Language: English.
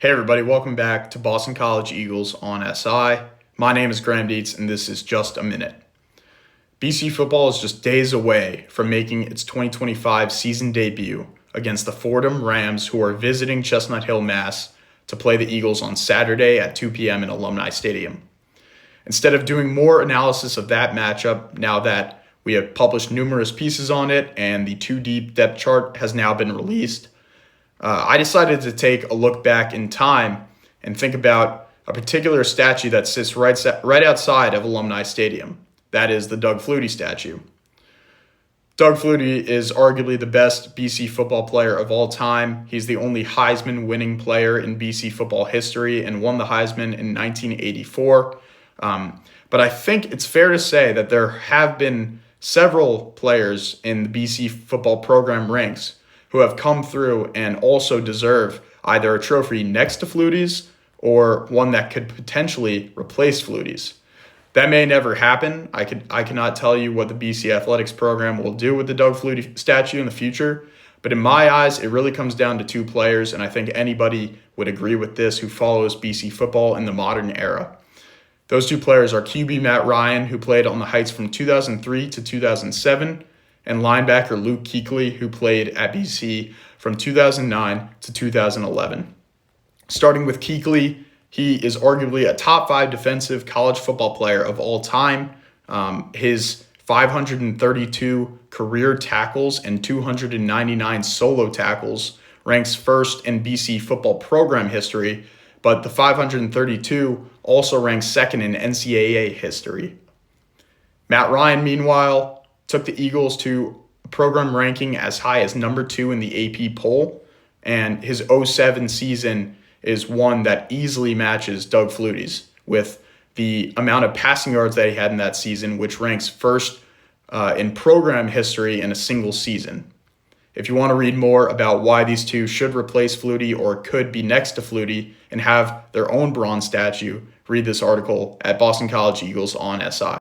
Hey everybody, welcome back to Boston College Eagles on SI. My name is Graham Dietz and this is Just a Minute. BC football is just days away from making its 2025 season debut against the Fordham Rams, who are visiting Chestnut Hill, Mass. To play the Eagles on Saturday at 2 p.m. in Alumni Stadium. Instead of doing more analysis of that matchup, now that we have published numerous pieces on it and the 2-deep depth chart has now been released, I decided to take a look back in time and think about a particular statue that sits right outside of Alumni Stadium. That is the Doug Flutie statue. Doug Flutie is arguably the best BC football player of all time. He's the only Heisman-winning player in BC football history and won the Heisman in 1984. But I think it's fair to say that there have been several players in the BC football program ranks who have come through and also deserve either a trophy next to Flutie's or one that could potentially replace Flutie's. That may never happen. I cannot tell you what the BC athletics program will do with the Doug Flutie statue in the future, but in my eyes, it really comes down to two players, and I think anybody would agree with this who follows BC football in the modern era. Those two players are QB Matt Ryan, who played on the Heights from 2003 to 2007, and linebacker Luke Kuechly, who played at BC from 2009 to 2011. Starting with Kuechly, he is arguably a top 5 defensive college football player of all time. His 532 career tackles and 299 solo tackles ranks first in BC football program history, but the 532 also ranks second in NCAA history. Matt Ryan, meanwhile, took the Eagles to a program ranking as high as number 2 in the AP poll, and his 2007 season is one that easily matches Doug Flutie's with the amount of passing yards that he had in that season, which ranks first in program history in a single season. If you want to read more about why these two should replace Flutie or could be next to Flutie and have their own bronze statue, read this article at Boston College Eagles on SI.